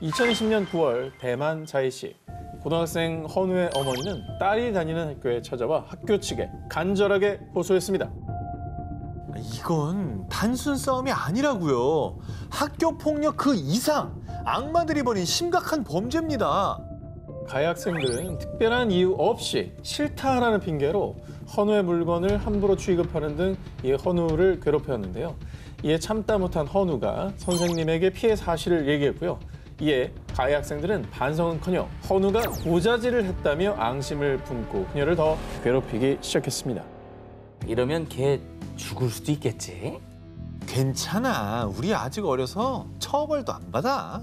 2020년 9월 대만 자이시 고등학생 헌우의 어머니는 딸이 다니는 학교에 찾아와 학교 측에 간절하게 호소했습니다. 이건 단순 싸움이 아니라고요. 학교 폭력 그 이상 악마들이 벌인 심각한 범죄입니다. 가해 학생들은 특별한 이유 없이 싫다라는 핑계로 헌우의 물건을 함부로 취급하는 등 이 헌우를 괴롭혔는데요. 이에 참다 못한 헌우가 선생님에게 피해 사실을 얘기했고요. 이에 가해 학생들은 반성은커녕 헌우가 고자질을 했다며 앙심을 품고 그녀를 더 괴롭히기 시작했습니다. 이러면 걔 죽을 수도 있겠지? 괜찮아. 우리 아직 어려서 처벌도 안 받아.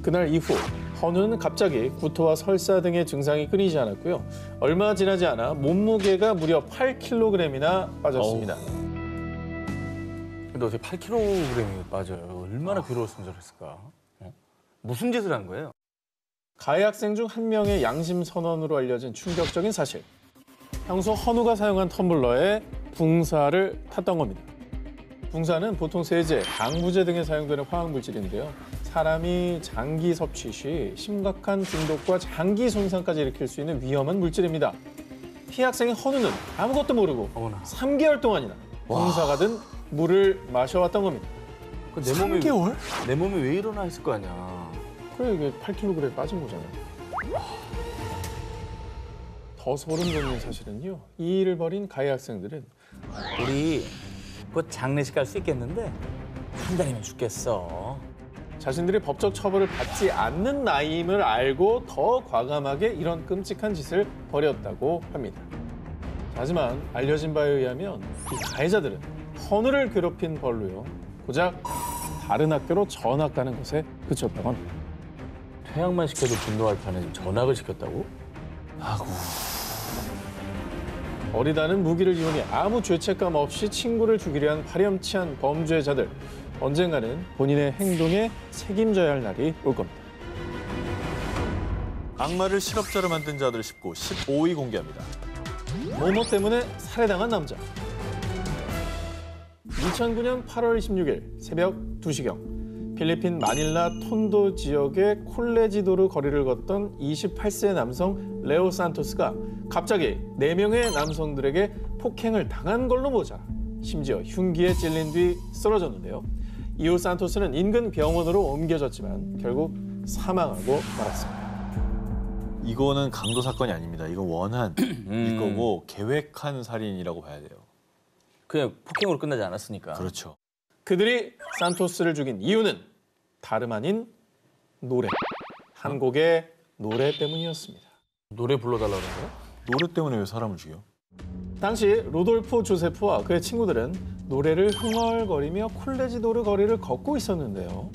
그날 이후 헌우는 갑자기 구토와 설사 등의 증상이 끊이지 않았고요. 얼마 지나지 않아 몸무게가 무려 8kg이나 빠졌습니다. 근데 어떻게 8kg이 빠져요? 얼마나 괴로웠으면 저랬을까? 무슨 짓을 한 거예요? 가해 학생 중 한 명의 양심 선언으로 알려진 충격적인 사실. 평소 헌우가 사용한 텀블러에 붕사를 탔던 겁니다. 붕사는 보통 세제, 방부제 등에 사용되는 화학물질인데요. 사람이 장기 섭취 시 심각한 중독과 장기 손상까지 일으킬 수 있는 위험한 물질입니다. 피해 학생인 헌우는 아무것도 모르고 어머나. 3개월 동안이나 붕사가 든 물을 마셔왔던 겁니다. 내 몸이 3개월? 내 몸이 왜 일어나 있을 거 아니야. 그래 이게 8kg에 빠진 거잖아요. 더 소름 돋는 사실은요. 이 일을 벌인 가해 학생들은 우리 곧 장례식 갈 수 있겠는데 한 달이면 죽겠어. 자신들이 법적 처벌을 받지 않는 나이임을 알고 더 과감하게 이런 끔찍한 짓을 벌였다고 합니다. 하지만 알려진 바에 의하면 이 가해자들은 헌우를 괴롭힌 벌로요. 고작 다른 학교로 전학 가는 것에 그쳤다고 합니다. 퇴학만 시켜도 분노할 판에 전학을 시켰다고? 아고. 어리다는 무기를 이용해 아무 죄책감 없이 친구를 죽이려 한 파렴치한 범죄자들. 언젠가는 본인의 행동에 책임져야 할 날이 올 겁니다. 악마를 실업자로 만든 자들 19, 15위 공개합니다. 모모 때문에 살해당한 남자. 2009년 8월 26일 새벽 2시경 필리핀 마닐라 톤도 지역의 콜레지도르 거리를 걷던 28세 남성 레오 산토스가 갑자기 4명의 남성들에게 폭행을 당한 걸로 모자 심지어 흉기에 찔린 뒤 쓰러졌는데요. 이후 산토스는 인근 병원으로 옮겨졌지만 결국 사망하고 말았습니다. 이거는 강도 사건이 아닙니다. 이건 원한 일 거고 계획한 살인이라고 봐야 돼요. 그냥 폭행으로 끝나지 않았으니까. 그렇죠. 그들이 산토스를 죽인 이유는 다름 아닌 노래. 한 곡의 노래 때문이었습니다. 노래 불러달라고 그런 거야? 노래 때문에 왜 사람을 죽여? 당시 로돌포 조세프와 그의 친구들은 노래를 흥얼거리며 콜레지도르 거리를 걷고 있었는데요.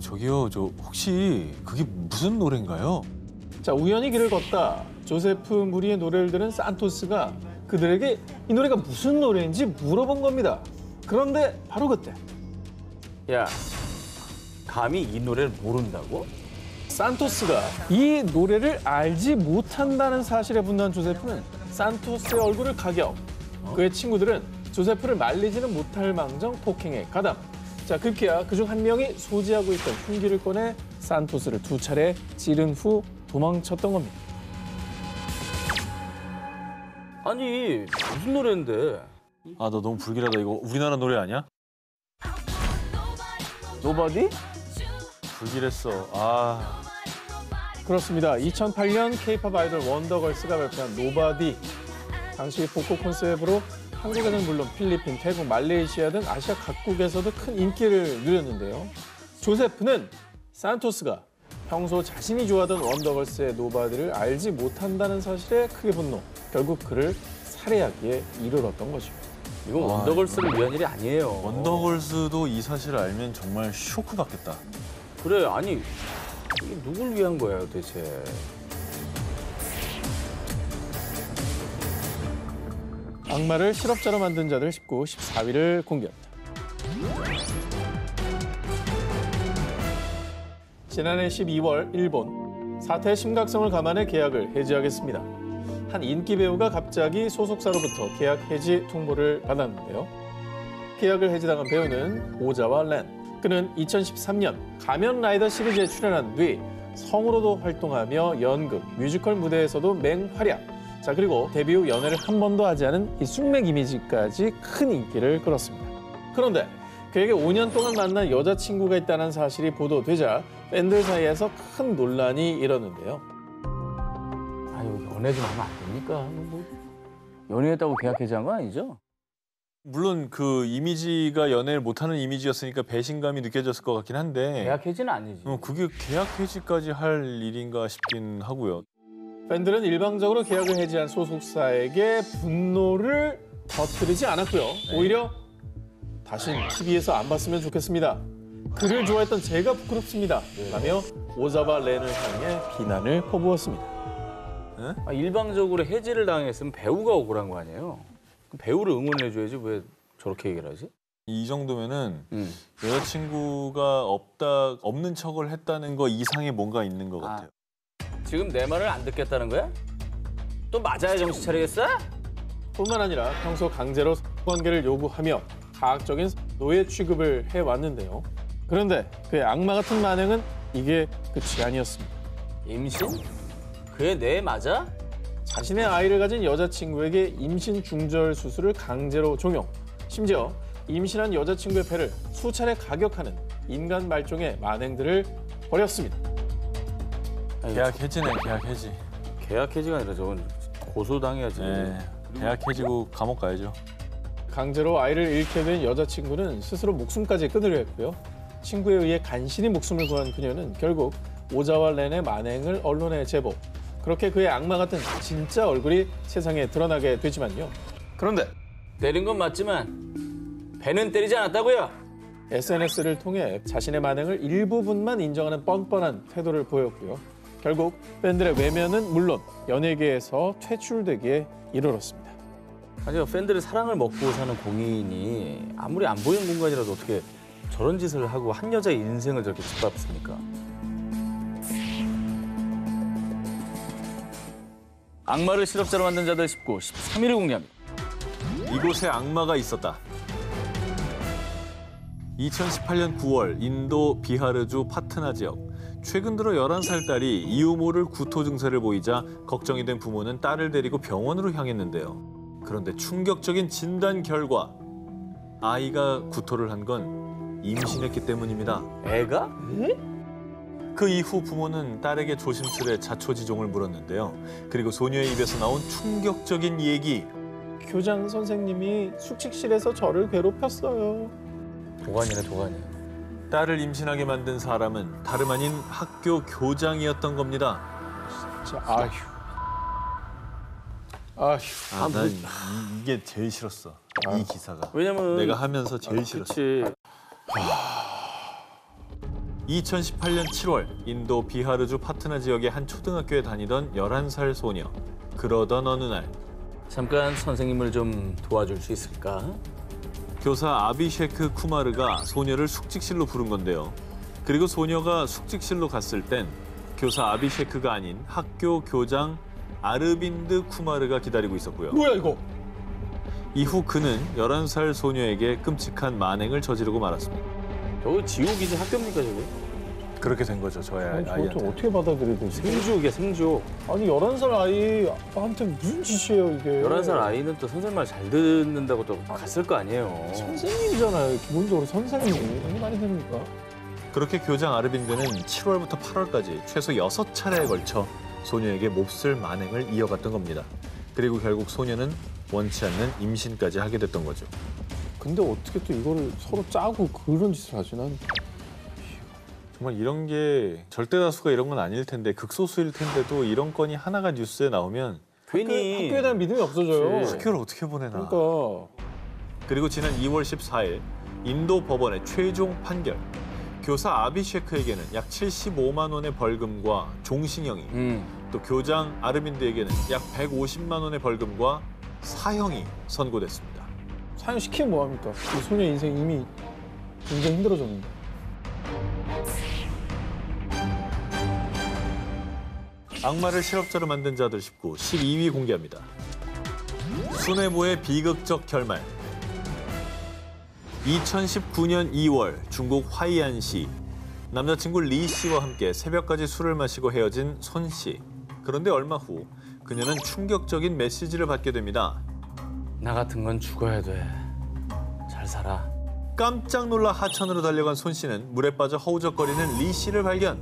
저기요. 저 혹시 그게 무슨 노래인가요? 자, 우연히 길을 걷다 조세프 무리의 노래를 들은 산토스가 그들에게 이 노래가 무슨 노래인지 물어본 겁니다. 그런데 바로 그때 야, 감히 이 노래를 모른다고? 산토스가 이 노래를 알지 못한다는 사실에 분노한 조세프는 산토스의 얼굴을 가격. 그의 친구들은 조세프를 말리지는 못할 망정 폭행에 가담. 자, 급기야 그중 한 명이 소지하고 있던 흉기를 꺼내 산토스를 2차례 찌른 후 도망쳤던 겁니다. 아니, 무슨 노래인데? 아, 너 너무 불길하다. 이거 우리나라 노래 아니야? 노바디? 불길했어. 아. 그렇습니다. 2008년 K-팝 아이돌 원더걸스가 발표한 노바디. 당시 복고 컨셉으로 한국에는 물론 필리핀, 태국, 말레이시아 등 아시아 각국에서도 큰 인기를 누렸는데요. 조세프는 산토스가 평소 자신이 좋아하던 원더걸스의 노바디를 알지 못한다는 사실에 크게 분노. 결국 그를 살해하기에 이르렀던 거죠. 이건 원더걸스를 위한 일이 아니에요. 원더걸스도 이 사실을 알면 정말 쇼크 받겠다. 그래, 아니, 이게 누굴 위한 거야, 도대체. 악마를 실업자로 만든 자들 19, 14위를 공개합니다. 지난해 12월 일본 사태의 심각성을 감안해 계약을 해지하겠습니다. 한 인기 배우가 갑자기 소속사로부터 계약 해지 통보를 받았는데요. 계약을 해지당한 배우는 오자와 렌, 그는 2013년 가면 라이더 시리즈에 출연한 뒤 성우로도 활동하며 연극, 뮤지컬 무대에서도 맹활약. 자, 그리고 데뷔 후 연애를 한 번도 하지 않은 이 숙맥 이미지까지 큰 인기를 끌었습니다. 그런데 그에게 5년 동안 만난 여자친구가 있다는 사실이 보도되자 팬들 사이에서 큰 논란이 일었는데요. 아유, 연애 좀 하면 안 됩니까? 뭐 연애했다고 계약 해지한 건 아니죠? 물론 그 이미지가 연애를 못하는 이미지였으니까 배신감이 느껴졌을 것 같긴 한데 계약 해지는 아니지. 그게 계약 해지까지 할 일인가 싶긴 하고요. 팬들은 일방적으로 계약을 해지한 소속사에게 분노를 터뜨리지 않았고요. 오히려 다신 TV에서 안 봤으면 좋겠습니다. 그를 좋아했던 제가 부끄럽습니다. 라며 오자바 렌을 향해 비난을 퍼부었습니다. 일방적으로 해지를 당했으면 배우가 억울한 거 아니에요? 그럼 배우를 응원해줘야지 왜 저렇게 얘기를 하지? 이 정도면은 여자친구가 없는 척을 했다는 거 이상의 뭔가 있는 것 같아요. 지금 내 말을 안 듣겠다는 거야? 또 맞아야 정신 차리겠어? 뿐만 아니라 평소 강제로 관계를 요구하며 가학적인 노예 취급을 해왔는데요. 그런데 그의 악마 같은 만행은 이게 끝이 아니었습니다. 임신? 그게 내 맞아? 자신의 아이를 가진 여자친구에게 임신 중절 수술을 강제로 종용. 심지어 임신한 여자친구의 배를 수차례 가격하는 인간 말종의 만행들을 벌였습니다. 계약 해지네, 계약 해지. 계약 해지가 아니라 저건 고소당해야지. 네, 계약 해지고 감옥 가야죠. 강제로 아이를 잃게 된 여자친구는 스스로 목숨까지 끊으려 했고요. 친구에 의해 간신히 목숨을 구한 그녀는 결국 오자와 렌의 만행을 언론에 제보. 그렇게 그의 악마 같은 진짜 얼굴이 세상에 드러나게 되지만요. 그런데 때린 건 맞지만 배는 때리지 않았다고요? SNS를 통해 자신의 만행을 일부분만 인정하는 뻔뻔한 태도를 보였고요. 결국 팬들의 외면은 물론 연예계에서 퇴출되기에 이르렀습니다. 아니요, 팬들의 사랑을 먹고 사는 공인이 아무리 안 보이는 공간이라도 어떻게 저런 짓을 하고 한 여자의 인생을 저렇게 짓밟습니까? 악마를 실업자로 만든 자들 19, 13일을 공개합니다. 이곳에 악마가 있었다. 2018년 9월 인도 비하르주 파트나 지역. 최근 들어 11살 딸이 이유 모를 구토 증세를 보이자 걱정이 된 부모는 딸을 데리고 병원으로 향했는데요. 그런데 충격적인 진단 결과 아이가 구토를 한 건 임신했기 때문입니다. 애가? 그 이후 부모는 딸에게 조심스레 자초지종을 물었는데요. 그리고 소녀의 입에서 나온 충격적인 얘기. 교장 선생님이 숙직실에서 저를 괴롭혔어요. 도가니네, 도가니. 딸을 임신하게 만든 사람은 다름 아닌 학교 교장이었던 겁니다. 진짜 아휴. 난 이게 제일 싫었어. 이 기사가. 왜냐면 내가 하면서 제일 싫었어. 그치. 2018년 7월 인도 비하르주 파트나 지역의 한 초등학교에 다니던 11살 소녀. 그러던 어느 날 잠깐 선생님을 좀 도와줄 수 있을까? 교사 아비셰크 쿠마르가 소녀를 숙직실로 부른 건데요. 그리고 소녀가 숙직실로 갔을 땐 교사 아비셰크가 아닌 학교 교장 아르빈드 쿠마르가 기다리고 있었고요. 뭐야 이거? 이후 그는 11살 소녀에게 끔찍한 만행을 저지르고 말았습니다. 저거 지옥이지 학교입니까 저거? 그렇게 된 거죠, 저의 아니, 저것도 아이한테. 어떻게 받아들여야 되지? 생지옥이야 생지옥. 아니 11살 아이한테 무슨 짓이에요 이게? 11살 아이는 또 선생님 말 잘 듣는다고 또 갔을 거 아니에요. 선생님이잖아요. 기본적으로 선생님. 이게 말이 됩니까? 그렇게 교장 아르빈드는 7월부터 8월까지 최소 6차례에 걸쳐 소녀에게 몹쓸 만행을 이어갔던 겁니다. 그리고 결국 소녀는 원치 않는 임신까지 하게 됐던 거죠. 근데 어떻게 또 이거를 서로 짜고 그런 짓을 하지? 난 정말 이런 게 절대 다수가 이런 건 아닐 텐데 극소수일 텐데도 이런 건이 하나가 뉴스에 나오면 괜히 학교에 대한 믿음이 없어져요. 그치. 학교를 어떻게 보내나. 그러니까 그리고 지난 2월 14일 인도 법원의 최종 판결. 교사 아비셰크에게는 약 75만 원의 벌금과 종신형이 또 교장 아르빈드에게는 약 150만 원의 벌금과 사형이 선고됐습니다. 사형시키면 뭐합니까? 이 소녀 인생 이미 굉장히 힘들어졌는데. 악마를 실업자로 만든 자들 19, 12위 공개합니다. 순애보의 비극적 결말. 2019년 2월 중국 화이안시 남자친구 리 씨와 함께 새벽까지 술을 마시고 헤어진 손 씨. 그런데 얼마 후 그녀는 충격적인 메시지를 받게 됩니다. 나 같은 건 죽어야 돼. 잘 살아. 깜짝 놀라 하천으로 달려간 손 씨는 물에 빠져 허우적거리는 리 씨를 발견.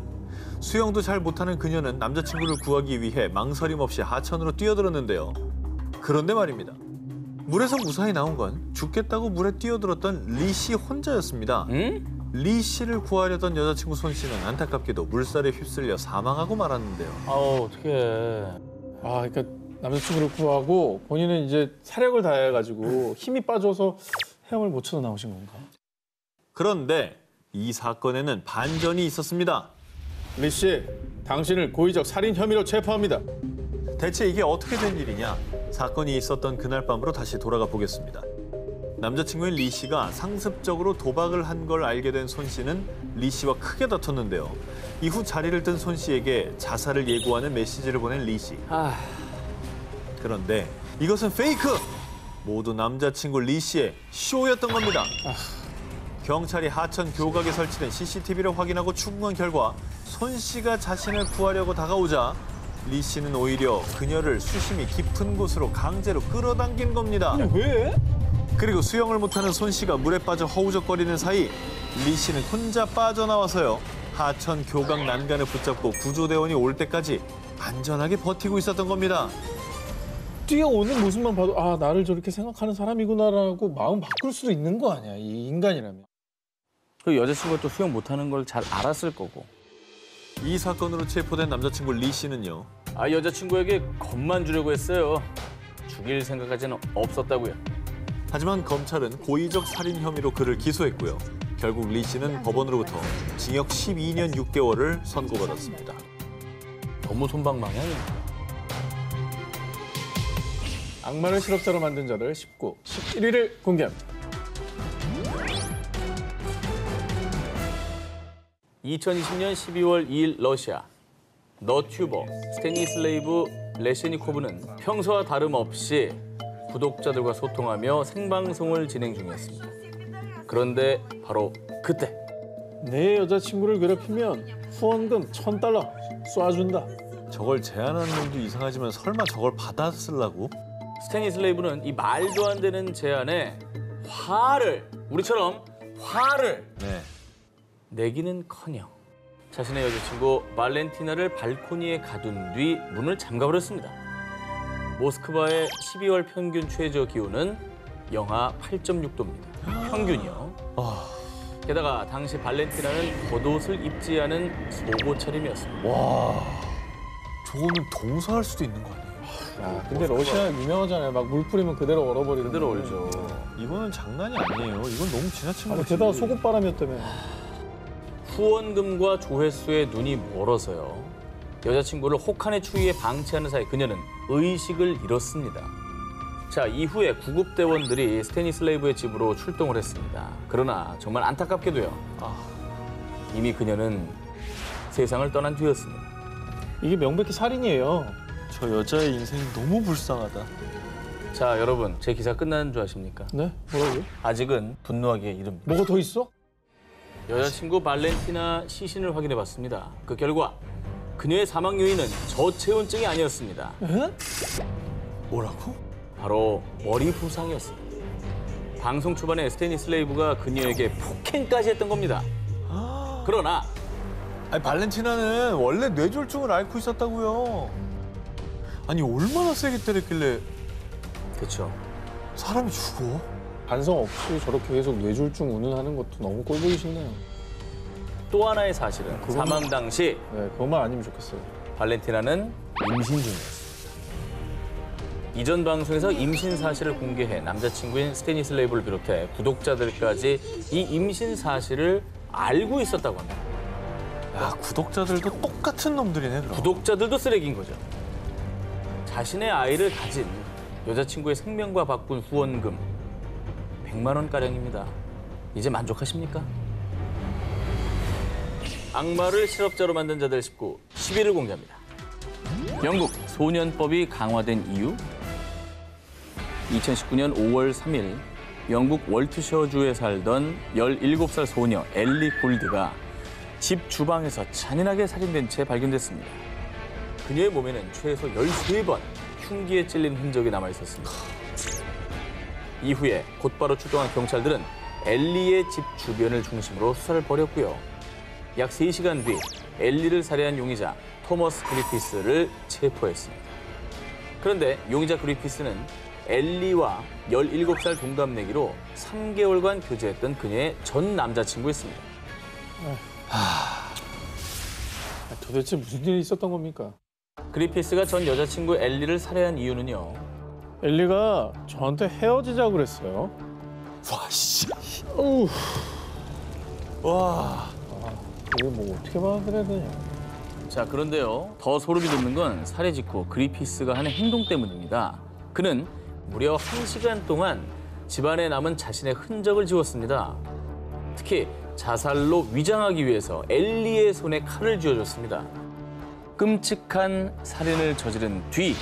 수영도 잘 못하는 그녀는 남자친구를 구하기 위해 망설임 없이 하천으로 뛰어들었는데요. 그런데 말입니다. 물에서 무사히 나온 건 죽겠다고 물에 뛰어들었던 리 씨 혼자였습니다. 응? 리 씨를 구하려던 여자친구 손 씨는 안타깝게도 물살에 휩쓸려 사망하고 말았는데요. 아우, 어떡해. 아, 그러니까 남자친구를 구하고 본인은 이제 사력을 다해가지고 힘이 빠져서 헤엄을 못 쳐서 나오신 건가? 그런데 이 사건에는 반전이 있었습니다. 리 씨, 당신을 고의적 살인 혐의로 체포합니다. 대체 이게 어떻게 된 일이냐? 사건이 있었던 그날 밤으로 다시 돌아가 보겠습니다. 남자친구인 리 씨가 상습적으로 도박을 한 걸 알게 된 손 씨는 리 씨와 크게 다퉜는데요. 이후 자리를 뜬 손 씨에게 자살을 예고하는 메시지를 보낸 리 씨. 아, 그런데 이것은 페이크! 모두 남자친구 리 씨의 쇼였던 겁니다. 경찰이 하천 교각에 설치된 CCTV를 확인하고 추궁한 결과 손 씨가 자신을 구하려고 다가오자 리 씨는 오히려 그녀를 수심이 깊은 곳으로 강제로 끌어당긴 겁니다. 왜? 그리고 수영을 못하는 손 씨가 물에 빠져 허우적거리는 사이 리 씨는 혼자 빠져나와서요. 하천 교각 난간을 붙잡고 구조대원이 올 때까지 안전하게 버티고 있었던 겁니다. 뛰어오는 모습만 봐도 아, 나를 저렇게 생각하는 사람이구나라고 마음 바꿀 수도 있는 거 아니야, 이 인간이라면. 그 여자친구가 또 수영 못하는 걸 잘 알았을 거고. 이 사건으로 체포된 남자친구 리 씨는요. 아, 여자친구에게 겁만 주려고 했어요. 죽일 생각까지는 없었다고요. 하지만 검찰은 고의적 살인 혐의로 그를 기소했고요. 결국 리 씨는 법원으로부터 징역 12년 6개월을 선고받았습니다. 너무 솜방망이야. 악마를 실업자로 만든 자들 19, 11위를 공개합니다. 2020년 12월 2일 러시아 너튜버 스테니슬레이브 레시니코브는 평소와 다름없이 구독자들과 소통하며 생방송을 진행 중이었습니다. 그런데 바로 그때 내 여자친구를 괴롭히면 후원금 $1,000 쏴준다. 저걸 제안하는 놈도 이상하지만 설마 저걸 받아쓰려고? 스테니슬레이브는 이 말도 안 되는 제안에 우리처럼 화를 네. 내기는커녕 자신의 여자친구 발렌티나를 발코니에 가둔 뒤 문을 잠가버렸습니다. 모스크바의 12월 평균 최저 기온은 영하 8.6도입니다. 평균이요. 게다가 당시 발렌티나는 겉옷을 입지 않은 속옷 차림이었습니다. 와, 저거는 동사할 수도 있는 거 아니에요? 야, 근데 러시아 유명하잖아요. 막 물 뿌리면 그대로 얼어버리는. 그대로 얼죠. 이거는 장난이 아니에요. 이건 너무 지나친 아니, 거지. 게다가 속옷바람이었다며. 후원금과 조회수에 눈이 멀어서요. 여자친구를 혹한의 추위에 방치하는 사이 그녀는 의식을 잃었습니다. 자, 이후에 구급대원들이 스테니슬레이브의 집으로 출동을 했습니다. 그러나 정말 안타깝게도요. 이미 그녀는 세상을 떠난 뒤였습니다. 이게 명백히 살인이에요. 저 여자의 인생이 너무 불쌍하다. 자, 여러분, 제 기사 끝나는 줄 아십니까? 네? 뭐라고요? 아직은 분노하기에 이릅니다. 뭐가 더 있어? 여자친구 발렌티나 시신을 확인해봤습니다. 그 결과 그녀의 사망 요인은 저체온증이 아니었습니다. 에? 뭐라고? 바로 머리 부상이었습니다. 방송 초반에 스테니슬레이브가 그녀에게 폭행까지 했던 겁니다. 그러나 아니, 발렌티나는 원래 뇌졸중을 앓고 있었다고요. 아니, 얼마나 세게 때렸길래 그렇죠. 사람이 죽어? 반성 없이 저렇게 계속 뇌졸중 운운하는 것도 너무 꼴보기 싫네요. 또 하나의 사실은 사망 당시 네, 그것만 아니면 좋겠어요. 발렌티나는 임신 중이었습니다. 이전 방송에서 임신 사실을 공개해 남자친구인 스테니슬레이브를 비롯해 구독자들까지 이 임신 사실을 알고 있었다고 합니다. 야, 구독자들도 똑같은 놈들이네, 그럼. 구독자들도 쓰레기인 거죠. 자신의 아이를 가진 여자친구의 생명과 바꾼 후원금 100만 원가량입니다. 이제 만족하십니까? 악마를 실업자로 만든 자들 19, 10위를 공개합니다. 영국 소년법이 강화된 이유 2019년 5월 3일 영국 월트셔주에 살던 17살 소녀 엘리 골드가 집 주방에서 잔인하게 살인된 채 발견됐습니다. 그녀의 몸에는 최소 13번 흉기에 찔린 흔적이 남아 있었습니다. 이후에 곧바로 출동한 경찰들은 엘리의 집 주변을 중심으로 수사를 벌였고요. 약 3시간 뒤 엘리를 살해한 용의자 토머스 그리피스를 체포했습니다. 그런데 용의자 그리피스는 엘리와 17살 동갑내기로 3개월간 교제했던 그녀의 전 남자친구였습니다. 도대체 무슨 일이 있었던 겁니까? 그리피스가 전 여자친구 엘리를 살해한 이유는요. 엘리가 저한테 헤어지자고 그랬어요. 와, 씨. 어우, 와. 이거 뭐 어떻게 받아들여야 되냐. 자, 그런데요. 더 소름이 돋는 건 살해 직후 그리피스가 하는 행동 때문입니다. 그는 무려 1시간 동안 집안에 남은 자신의 흔적을 지웠습니다. 특히 자살로 위장하기 위해서 엘리의 손에 칼을 쥐어줬습니다. 끔찍한 살인을 저지른 뒤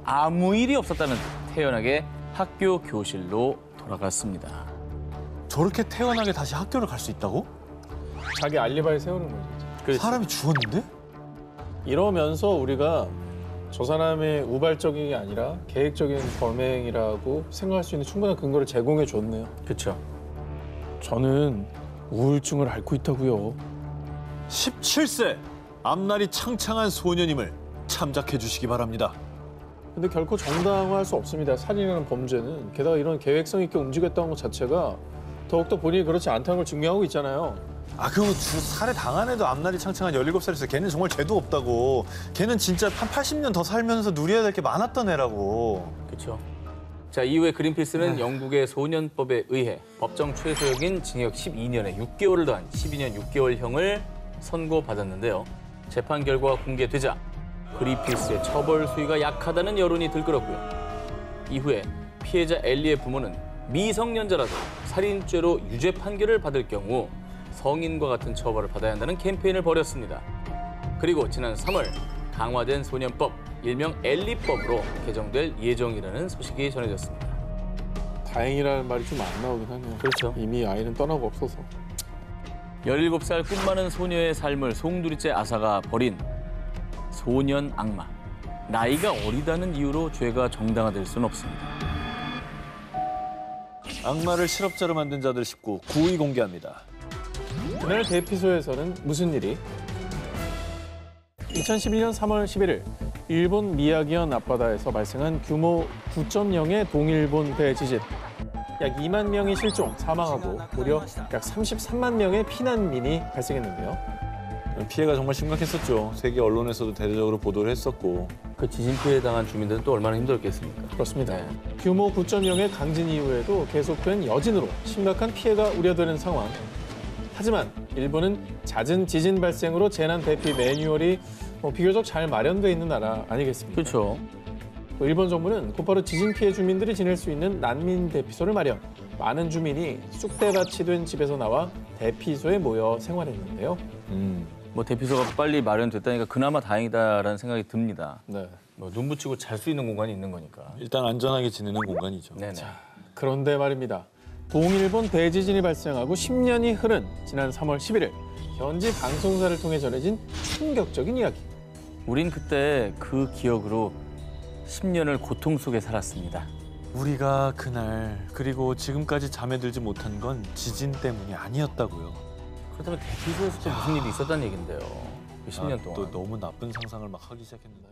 아무 일이 없었다는 듯 태연하게 학교 교실로 돌아갔습니다. 저렇게 태어나게 다시 학교를 갈 수 있다고? 자기 알리바이 세우는 거지. 그렇지. 사람이 죽었는데? 이러면서 우리가 저 사람의 우발적인 게 아니라 계획적인 범행이라고 생각할 수 있는 충분한 근거를 제공해 줬네요. 그렇죠. 저는 우울증을 앓고 있다고요. 17세 앞날이 창창한 소년임을 참작해 주시기 바랍니다. 근데 결코 정당화할 수 없습니다. 살인이라는 범죄는. 게다가 이런 계획성 있게 움직였다는 것 자체가 더욱더 본인이 그렇지 않다는 걸 증명하고 있잖아요. 아, 그 살해 당한 애도 앞날이 창창한 17살이었어. 걔는 정말 죄도 없다고. 걔는 진짜 한 80년 더 살면서 누려야 될 게 많았던 애라고. 그렇죠. 자, 이후에 그린피스는 영국의 소년법에 의해 법정 최소역인 징역 12년에 6개월을 더한 12년 6개월형을 선고받았는데요. 재판 결과가 공개되자 그린피스의 처벌 수위가 약하다는 여론이 들끓었고요. 이후에 피해자 엘리의 부모는 미성년자라도 살인죄로 유죄 판결을 받을 경우 성인과 같은 처벌을 받아야 한다는 캠페인을 벌였습니다. 그리고 지난 3월 강화된 소년법, 일명 엘리법으로 개정될 예정이라는 소식이 전해졌습니다. 다행이라는 말이 좀 안 나오긴 하네요. 그렇죠. 이미 아이는 떠나고 없어서. 17살 꿈 많은 소녀의 삶을 송두리째 아사가 벌인 소년 악마. 나이가 어리다는 이유로 죄가 정당화될 수는 없습니다. 악마를 실업자로 만든 자들 19 9위 공개합니다. 그날 대피소에서는 무슨 일이? 2011년 3월 11일 일본 미야기현 앞바다에서 발생한 규모 9.0의 동일본 대지진. 약 2만 명이 실종, 사망하고 무려 약 33만 명의 피난민이 발생했는데요. 피해가 정말 심각했었죠. 세계 언론에서도 대대적으로 보도를 했었고. 그 지진 피해 당한 주민들은 또 얼마나 힘들었겠습니까? 그렇습니다. 네. 규모 9.0의 강진 이후에도 계속된 여진으로 심각한 피해가 우려되는 상황. 하지만 일본은 잦은 지진 발생으로 재난 대피 매뉴얼이 비교적 잘 마련돼 있는 나라 아니겠습니까? 그렇죠. 일본 정부는 곧바로 지진 피해 주민들이 지낼 수 있는 난민 대피소를 마련. 많은 주민이 쑥대밭이 된 집에서 나와 대피소에 모여 생활했는데요. 뭐 대피소가 빨리 마련됐다니까 그나마 다행이다라는 생각이 듭니다. 네. 뭐 눈 붙이고 잘 수 있는 공간이 있는 거니까. 일단 안전하게 지내는 공간이죠. 네네. 그런데 말입니다. 동일본 대지진이 발생하고 10년이 흐른 지난 3월 11일 현지 방송사를 통해 전해진 충격적인 이야기. 우린 그때 그 기억으로 10년을 고통 속에 살았습니다. 우리가 그날 그리고 지금까지 잠에 들지 못한 건 지진 때문이 아니었다고요. 그렇다면 대피소에서 또 무슨 일이 있었다는 얘긴데요. 그 10년 동안. 또 너무 나쁜 상상을 막 하기 시작했는데.